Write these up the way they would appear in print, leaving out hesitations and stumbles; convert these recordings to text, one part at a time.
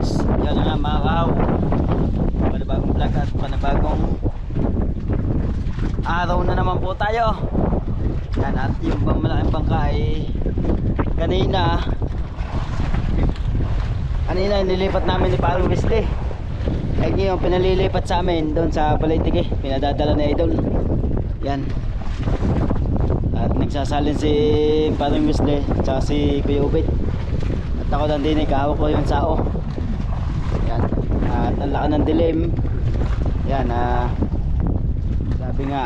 Lods. Yan nga mga kahaw, panibagong vlog at panibagong araw na naman po tayo. Yan, at yung malaking bangka ay kanina nilipat namin ni Palo Wesley. Ay ngayon pinalilipat sa amin doon sa Palaytike, pinadadala ni Idol. Yan. At nagsasalin si Parang Wesley at si Kuya Ubit. At ako nandini, kahawak ko yung sao. Yan. At ang laki ng dilim. Yan. Sabi nga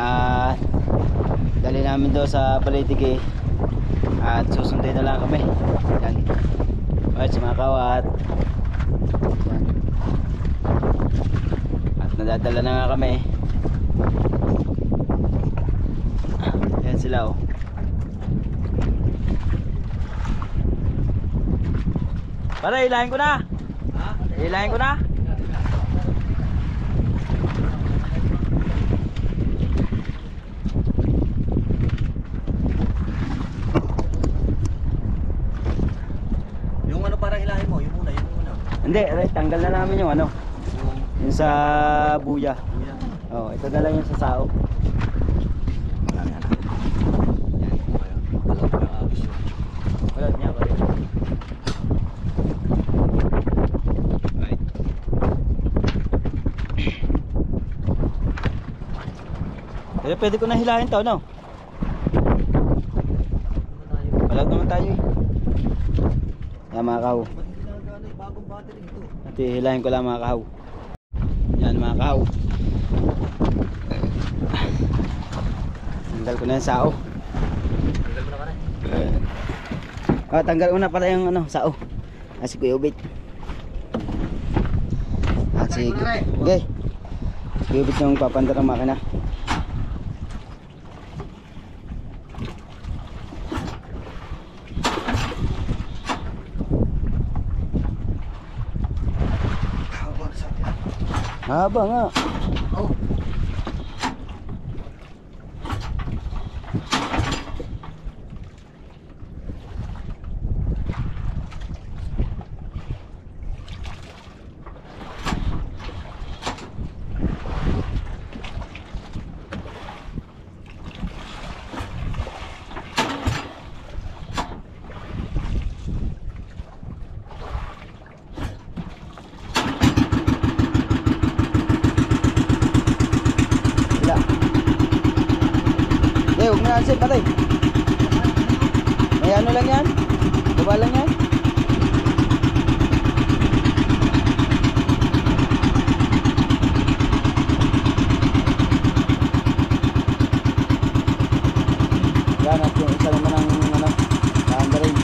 dali namin doon sa Palaytike at susundin na lang kami. Yan. Alright, si mga kawat. Yan. At nadadala na nga kami. Yan sila, oh. Para ilahin ko na. Ilahin ko na. Yung ano para hilahin mo, yung muna. Hindi, tanggal na namin yung ano. Yung sa buya. Oh, ito na lang yung sa sao. Wala niya ko. Right. Pero pwede ko na hilahin to, no? Wala naman tayo eh. Yan mga kahaw. At hilahin ko lang mga kahaw. Yan mga kahaw. Tanggal ko na yung sao. Tanggal una pala yung ano, sao. Si Kuya Ubit. At si okay. Kuya Ubit yung papandar ang makina. Haba nga. Oh. Huwag na natin patay. May ano lang yan. Baba lang yan. Yan at yung isa naman ang ano, kaanda rin.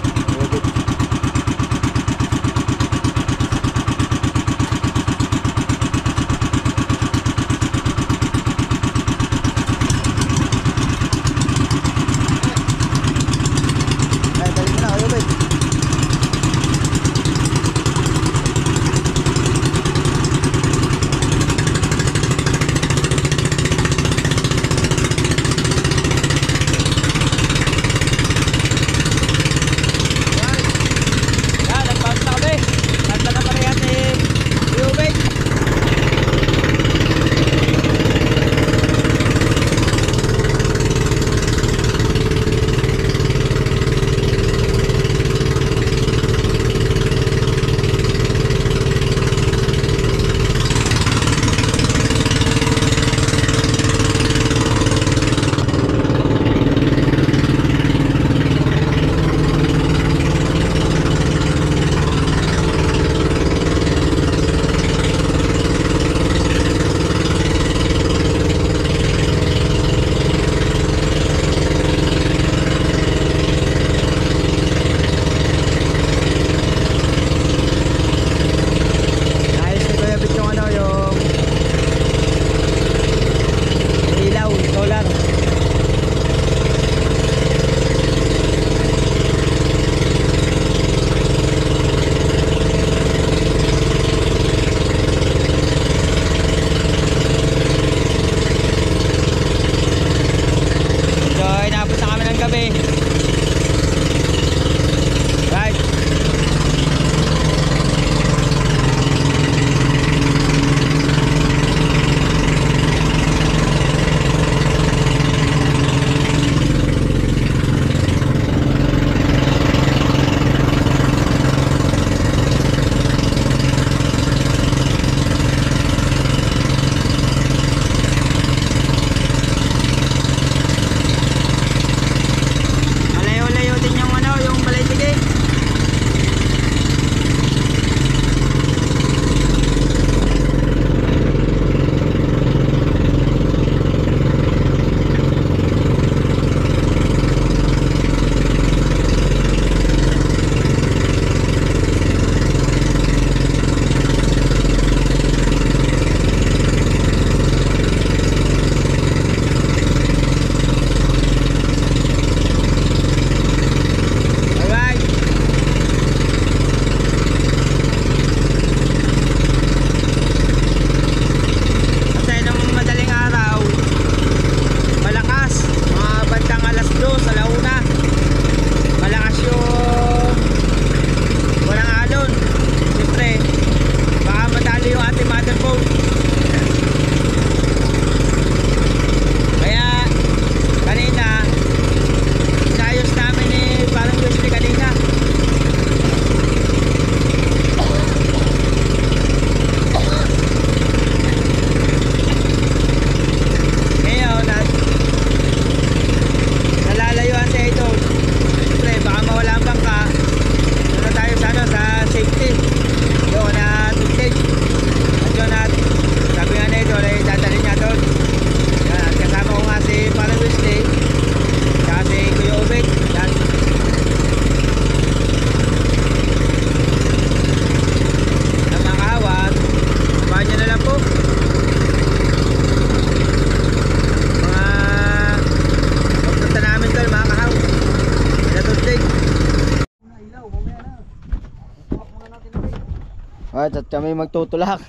At kami magtutulak.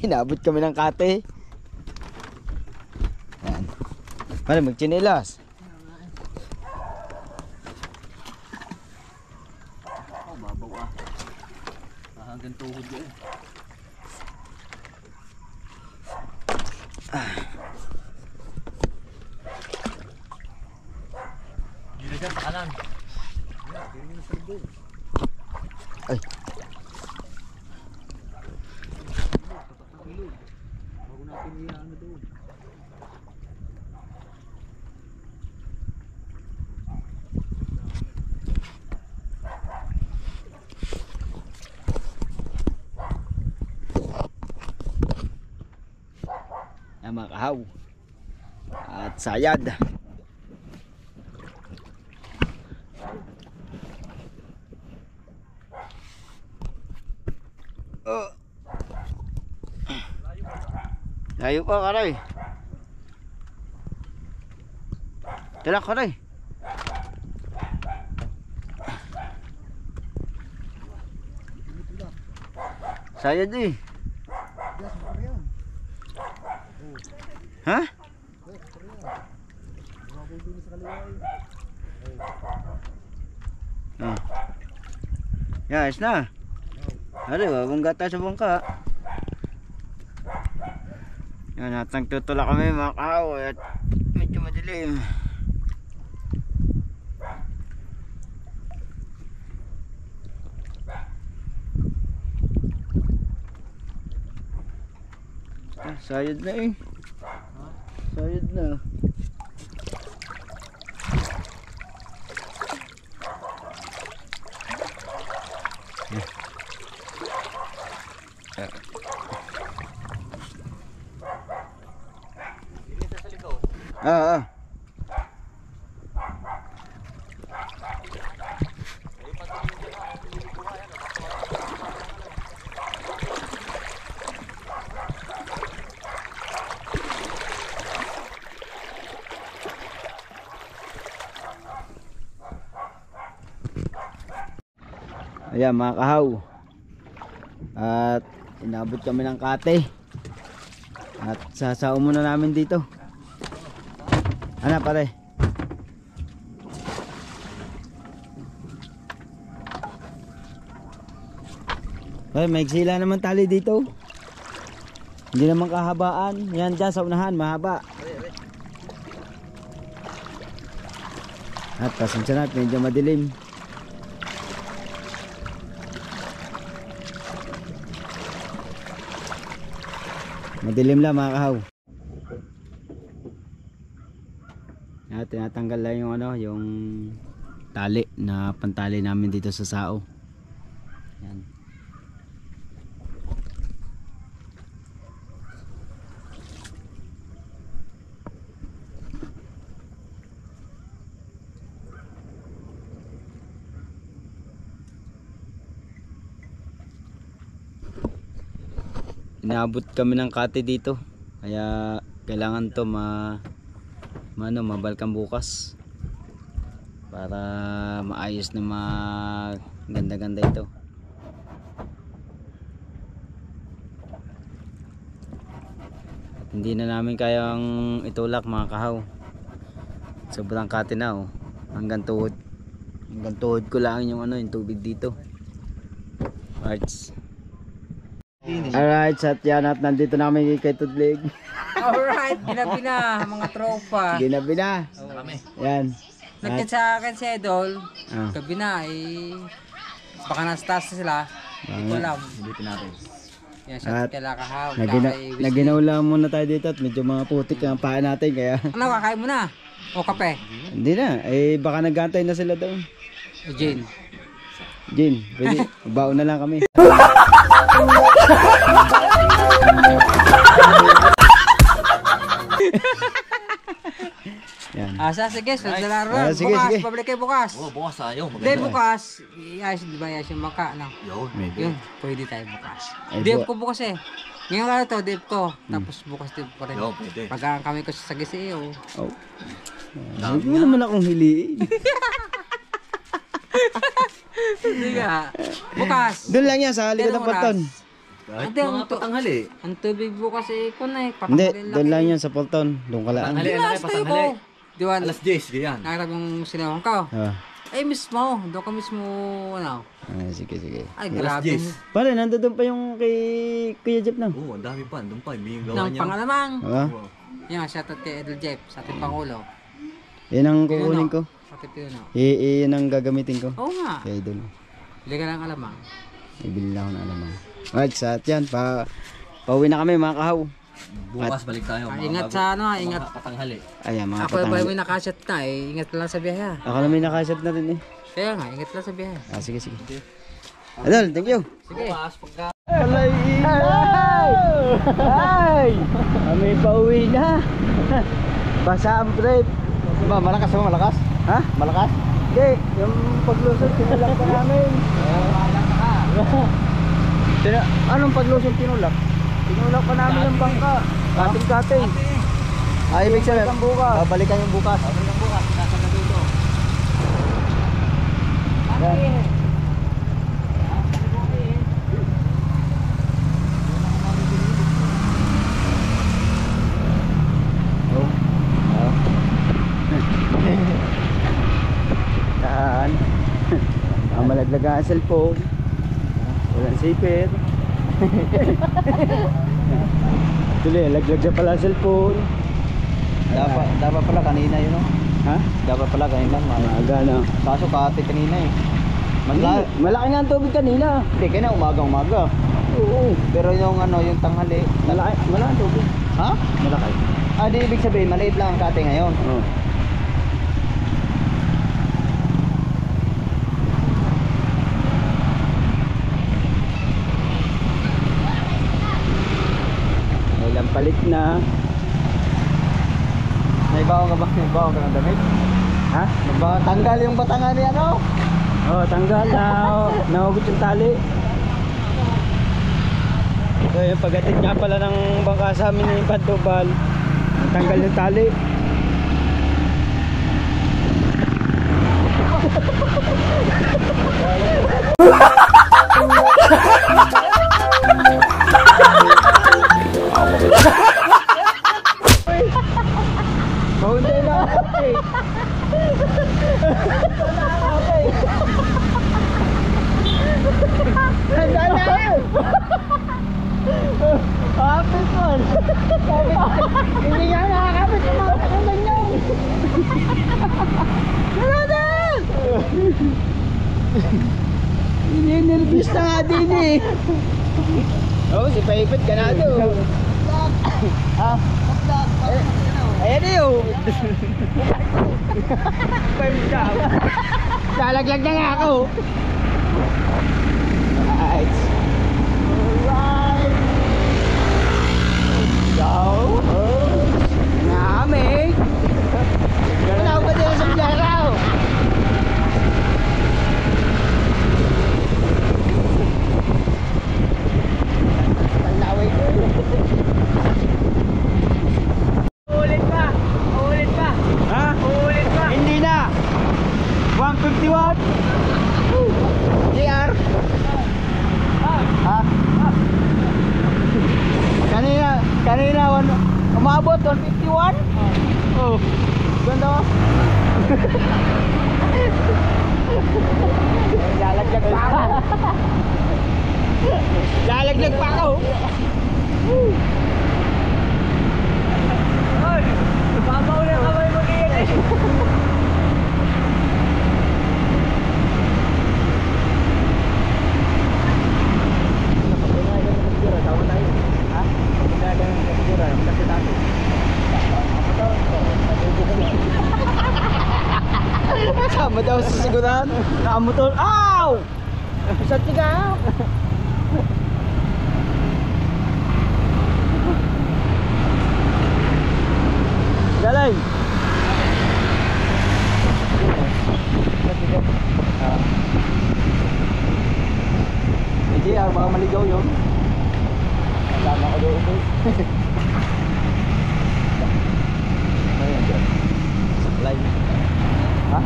Inabot kami ng kate. Yan. Pare, magchinilas. Oh, babaw ah. Hanggang tuhod yun. Dito dyan, kanan. Ay. Bago natin i-ano doon. Yan mga kahaw. At sayad. Layo pa karay. Tilak karay. Sayad eh. Ha? Ah. Yes na. Ari, wag gata sa bangka. Yan, natang tutula kami mga kahaw at medyo madilim. Ah, sayad na eh. Sayad na. Ah. Ayan mga kahaw. At inabot kami ng kate. At sasao muna namin dito. Ano pare? Ay, maigsila naman tali dito. Hindi naman kahabaan. Yan dyan sa unahan, mahaba. At pasensya na, medyo madilim. Madilim lang mga kahaw. At tinatanggal lang yung ano, yung tali na pantali namin dito sa sao. Yan. Inaabot kami ng kate dito. Kaya kailangan to mabalkan bukas para maayos na maganda-ganda ito. At hindi na namin kayang itulak mga kahaw. Sobrang kate na oh. Hanggang tuhod. Hanggang tuhod ko lang yung ano, yung tubig dito. Parts. Alright, at yan at nandito namin kay Tudlig. Alright, ginabi na mga tropa. Ginabi na. Yan. Nagkit sa akin si Idol. Ah. Gabi na baka nasa taas na sila. Hindi ko alam. Dito natin. Yan siya kay Lakahaw. Naginaula muna tayo dito at medyo mga putik ang paa natin kaya. Ano, kakain mo na? O kape? Hindi na, baka nagantay na sila doon. Jane. Jin, pwede, baon na lang kami. Yan. Sige, sunod na lang. Sige, Bukas, sige. pabalik kayo bukas. Oh, bukas tayo. Hindi, bukas. Iayos, di ba, iayos yung maka, no? Yun. Yun, pwede tayo bukas. Ay, Dave ko bukas eh. Ngayong araw to, Dave ko. Tapos bukas Dave ko rin. Yo, pwede. Pagkaan kami ko sa Sagisi, Oh. Huwag mo naman akong hiliin. Hindi nga. Bukas. Doon lang yan sa likod ng Anong oras? Polton. Kahit Ate, mga patanghali. Ang tubig bukas eh, kun eh. Hindi, doon lang yan sa Polton. Doon ka lang. Patanghali, Hindi anak, tayo po. patanghali. Di ba, Alas 10, ganyan. nakita kong sinawang ka. Ah, Mismo. Doon ka mismo, ano. sige, sige. Ay, Alas grabe. 10. Pare, nandun pa yung kay Kuya Jeff na. Oo, ang dami pa. Doon pa. May gawa Nang niya. pangalamang. Ah, Oo. Yan, shoutout kay Edel Jeff, sa ating Pangulo. yan ang kukunin ko. Sa ating Piuno. Yan ang gagamitin ko. Oo nga. Kay Idol. Hindi ka lang alamang. Ibili lang ako ng alamang. Alright, sa at yan. Pauwi na kami mga kahaw. Bukas balik tayo. mga Ingat bago- sa ano, ingat. mga patanghali. Ayan, mga Ako ba patanghali. may nakasyat na eh. Ingat lang sa biyahe. ah. Ako na may nakashot na rin eh. Kaya nga, ingat lang sa biyahe. Sige, sige. Idol, thank you. Sige. Bukas, pagka... Alay! Ay! Kami pauwi na. Basa ang trip. Ba, malakas ba? Malakas? Ha? Malakas? Hindi, yung paglusot tinulak pa namin. Anong paglusot tinulak? Tinulak pa namin yung bangka. Kating-kating. Ay, ibig sabihin. Balikan bukas. Balikan yung bukas. Balikan bukas. Nasa na dito. Oh. Oh. Saan? Ang malaglag ang cellphone. Walang zipper. Tuloy, laglag na pala ang cellphone. Dapat pala kanina yun, no? Ha? Dapat pala kanina. Maaga na. Kaso kahati kanina eh. Malaki nga ang tubig kanina. Hindi, kaya umaga. Oo. Pero yung ano, yung tanghali. Malaki ang tubig. Ha? Malaki. Di ibig sabihin, maliit lang ang kate ngayon. Oo. Ilang palit na. May baon ka ba? May baon ka ng damit? Ha? Tanggal yung batangan ni ano? Oh, tanggal na. Nahugot yung tali. So, yung pagdating nga pala ng bangka sa amin ni Pantubal, tanggal yung tali. Mahunday na ako eh. Handa na yun! Kapit man! Hindi nga nakakapit yung mga kakulan niyo! Salamat! Nervous na nga din eh! Oo, si Paipit ganado! Ha? Ayan na yun! Lalaglag na nga ako! Alright! Alright! Go! Nami! Wala ko ba din sa bilaraw? Palaway ko! Uulit pa! Uulit pa! Ha? Uulit pa! Hindi na! 151! JR! Ha? Kanina umabot 151? Oh. Ganda mo? Lalaglag pa ako. Lalaglag pa ako. Oy, babaw na kamay mo niyan eh. Sama daw sa siguran. Nakamotor. Ow! Sa tiga. Galing. Hindi, baka maligaw yun. Kasama ko doon. Ayan dyan. Supply. Ha?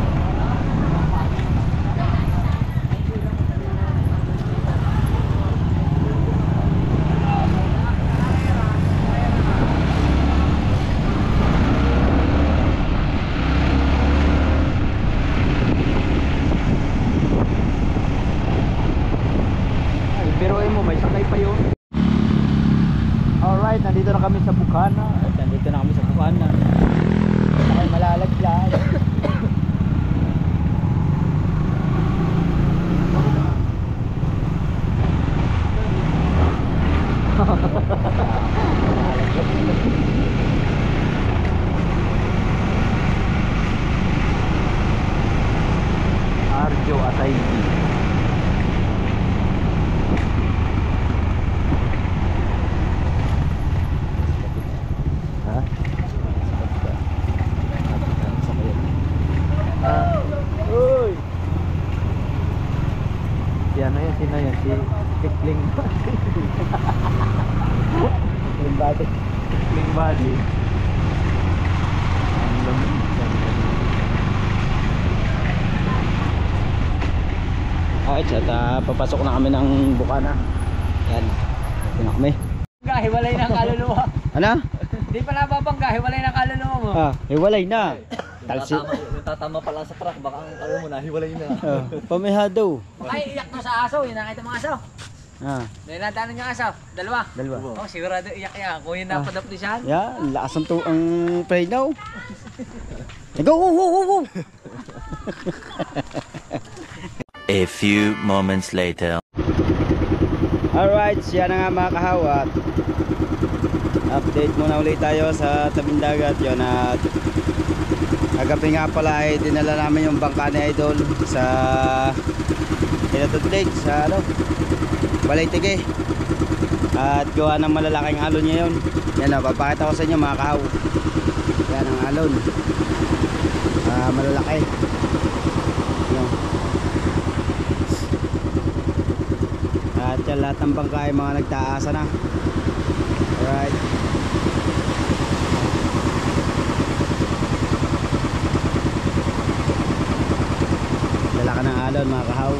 sakay pa yun. Alright, nandito na kami sa Bukana. Ay, malalaglag. Arjo Ataydi. Ha? Uy! Si ano yan? Sino yan? Si Tikling Yung body. Tikling Body. Ang lamig. Alright, at papasok na kami ng Bukana. Yan. Ito na kami. Hiwalay na ang kaluluwa. Ano? Hindi pa nababangga, hiwalay na ang kaluluwa mo. Hiwalay na. Talsi. Tatama pala sa truck. Baka ang alam mo na, hiwalay na. Pamihado. Ay, iyak mo sa aso, yun nakita mo aso. May nadaanan yung aso, dalawa. Dalawa. Oh, sigurado iyak yan. Kung yun napadaplisyan. Yan, lakas ang preno. Go, go, go, go, go. A few moments later. Alright, siya na nga mga kahawat. Update muna ulit tayo sa tabing dagat yun. At agapi nga pala ay dinala namin yung bangka ni Idol sa Hinatod Lake sa Balaytike. At gawa ng malalaking alon niya yun. Yan o, papakita ko sa inyo mga kahaw. Yan ang alon. Malalaki. Yan. At yan, lahat ng bangka ay mga nagtaasa na. Alright. Lalaka ng alon mga kahaw.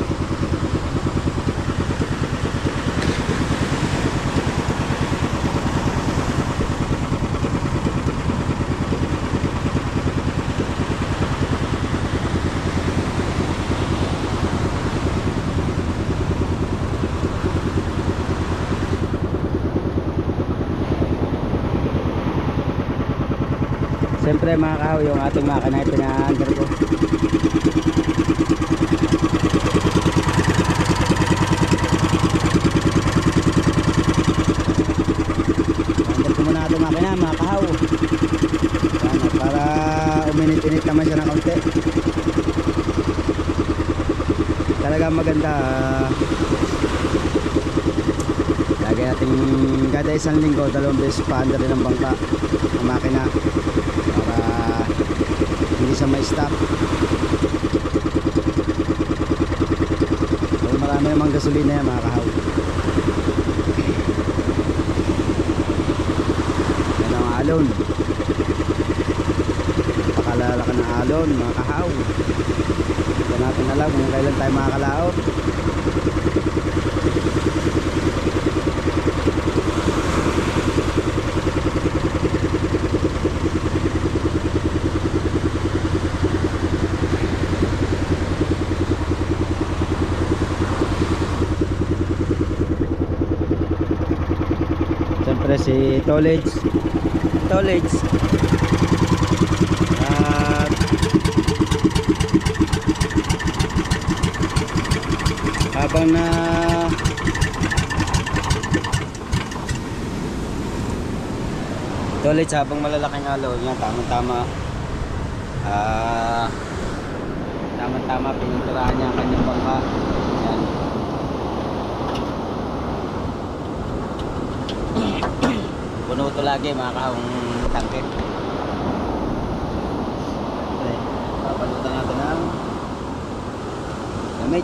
Siyempre mga kahaw, yung ating makina ay pina-under ko. Under ko muna ating makina mga kahaw. Yan, para uminit-init naman siya ng kaunti. Talaga maganda. Lagi natin kada isang linggo, 2 beses pa under rin ang bangka ng makina. Para hindi siya ma-stop. So, marami namang gasolina yan mga kahaw. Yan ang alon. Pakalalakan ng alon mga kahaw. Hindi natin alam kung kailan tayo makakalaot. Siyempre si Tolage at habang na Tolage habang malalaking alon yan, tama-tama pininturahan niya ang kanyang bangka. Yan. Puno ito lagi mga kahawang tangke. Okay, papalutan natin ang gamit.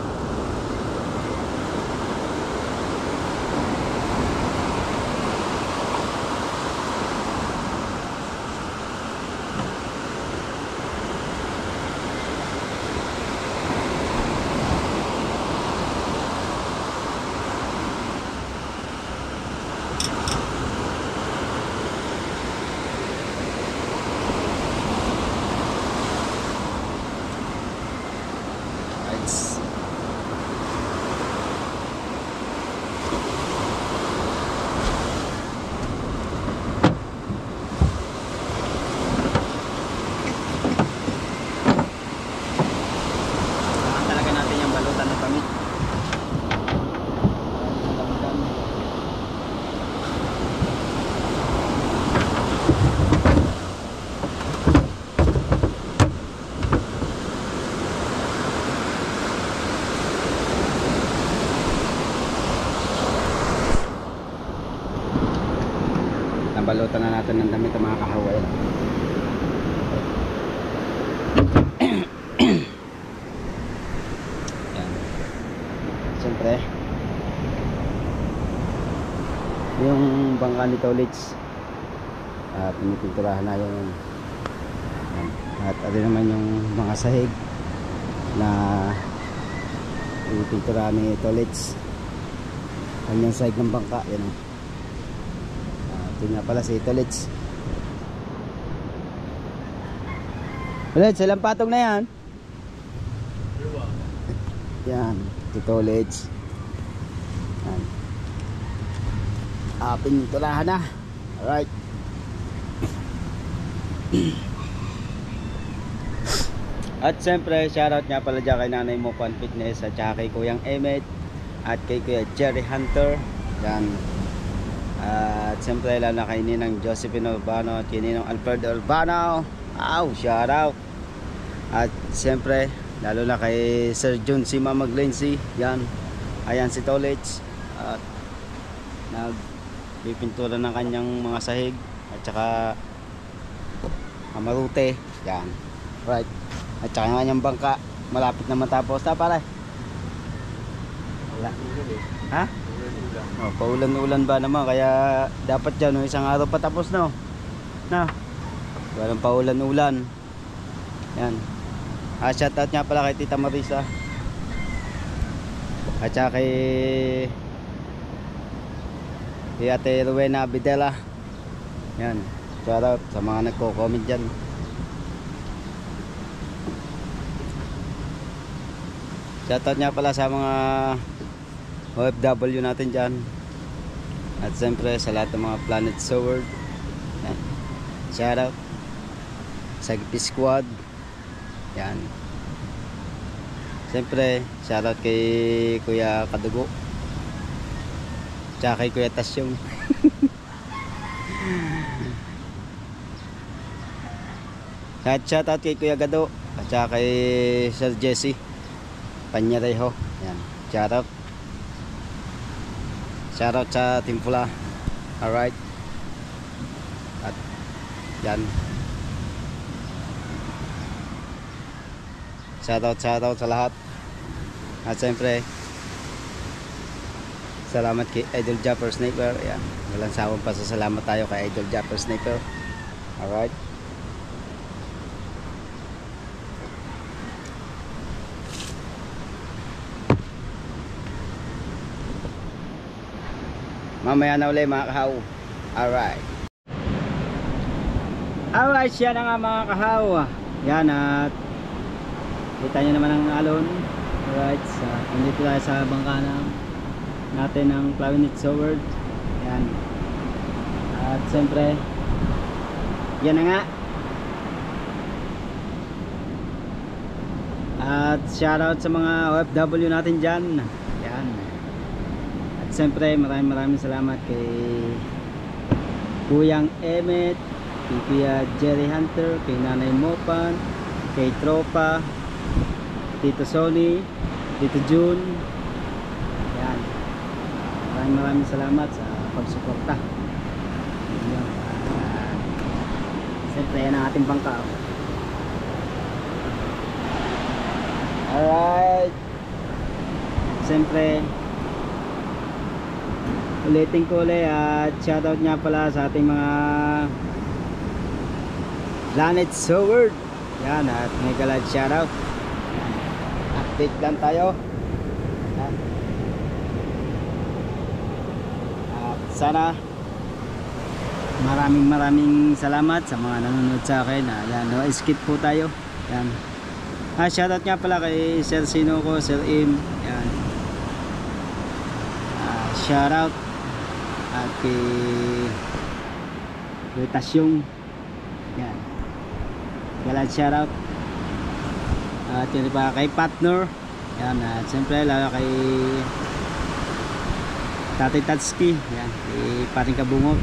nabalutan na natin ng damit ang mga kahaway. Yan. Siyempre yung bangka ni Tolits pinipinturahan na yun. Yan. At ano naman yung mga sahig na pinipinturahan ni Tolits, kanyang sahig ng bangka. Yan. Ito nga pala si Tolits. Tolits, ilang patong na yan? Yan, si Tolits. Yan. Pinturahan na. Alright. At siyempre, shoutout nga pala dyan kay Nanay Mopan Fitness at saka kay Kuyang Emmet at kay Kuya Jerry Hunter. Yan. At siyempre, lalo na kay Ninang Josephine Urbano at kay Ninang Alfredo Urbano. Shoutout. At siyempre, lalo na kay Sir John C. Mamaglensi. Yan. Ayan si Tolits. At nagpipintura ng kanyang mga sahig at saka amarute. Yan. Right. At saka yung kanyang bangka malapit na matapos. Pare? Wala. Ha? Paulan-ulan ba naman, kaya dapat dyan isang araw patapos no? Walang paulan-ulan. Yan. Shoutout nga pala kay Tita Marisa at saka kay Ate Rowena Abidela. Yan. Shoutout sa mga nagko-comment dyan. Shoutout nga pala sa mga OFW natin dyan. At siyempre sa lahat ng mga Planet Sword. Yan. Shoutout sa GP Squad. Yan. Siyempre shoutout kay Kuya Kadugo tsaka kay Kuya Tasyong. Shoutout kay Kuya Gado at saka kay Sir Jesse Panyarejo. Yan. Shoutout. Shoutout sa Team Pula. Alright. At yan. Shoutout sa lahat. At siyempre salamat kay Idol Japper Sniper. Yan. Walang sawang pasasalamat tayo kay Idol Japper Sniper. Alright. Mamaya na ulit mga kahaw. Alright. Alright, siya na nga mga kahaw. Yan, at kita nyo naman ang alon. Alright, nandito tayo sa bangka natin ng Planet Sword. Yan. At siyempre yan na nga. At shoutout sa mga OFW natin dyan. Yan. At siyempre maraming salamat kay Kuyang Emmet, kay Kuya Jerry Hunter, kay Nanay Mopan, kay Tropa, Tito Sony, Tito June. Yan. Maraming salamat sa pagsuporta. Siyempre yan ang ating bangka. Alright. Siyempre ulitin ko ulit at shoutout nga pala sa ating mga Planet Sword. Yan, at may galad shoutout. Update lang tayo. Yan. At sana maraming salamat sa mga nanonood sa akin. Yan, no, skip po tayo. Yan. Shoutout nga pala kay Sir Sinoco, Sir Im. Yan. Shoutout at kay Tasyong. Yan. Galad shoutout. At yun pa kay Partner. Yan. At siyempre lalo kay Tatay Tatski. Yan. Kay Pating Kabungog.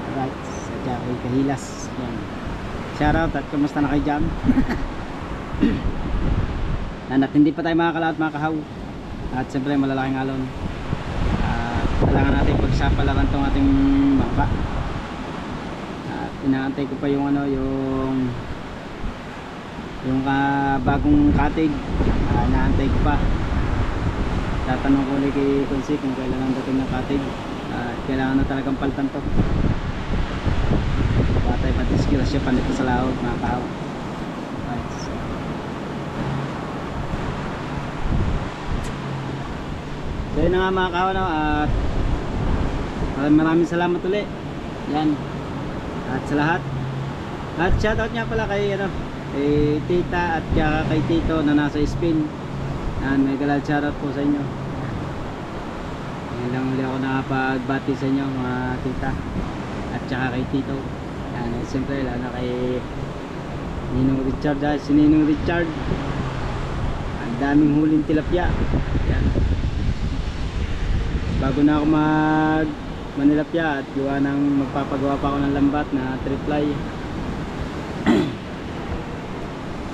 Alright. Sadya kay Kahilas. Yan. Shoutout at kamusta na kayo dyan? At hindi pa tayo makakalaot mga kahaw. At siyempre malalaking alon. At kailangan natin pagsapalaran tong ating bangka. At inaantay ko pa yung ano, yung bagong katig. Inaantay ko pa. Tatanong ko ulit kay Kunsi kung kailan ang dating na katig. Kailangan na talagang paltan to. Patay pa disgrasya pa nito sa laot, mga kahaw. So yun na nga mga kahaw, no? At maraming salamat ulit. Yan. At sa lahat. At shoutout nga pala kay kay tita at kay tito na nasa Spain. Yan, may galal shoutout po sa inyo. Ngayon lang ulit ako nakapagbati sa inyo mga tita at saka kay tito. Yan, siyempre lalo kay Ninong Richard, si Ninong Richard. Ang daming huling tilapia. Yan. Bago na ako manilapya at magpapagawa pa ako ng lambat na triply.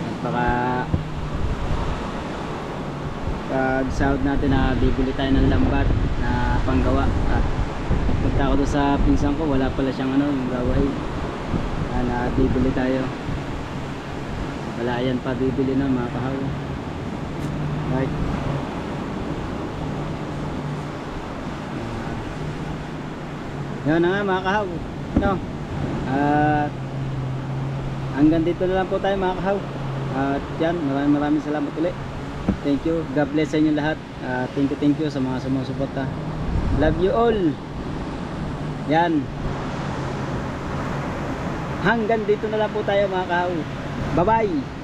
At baka pag sahod natin na bibili tayo ng lambat na panggawa. Punta ako doon sa pinsan ko, wala pala siyang yung gaway na bibili tayo. Wala yan pa bibili na mga kahaw. Right. Yan na nga mga kahaw, no? At hanggang dito na lang po tayo mga kahaw. At yan, maraming salamat ulit. Thank you, God bless sa inyo lahat. Thank you sa mga sumusuporta. Love you all. Yan. Hanggang dito na lang po tayo mga kahaw. Bye bye.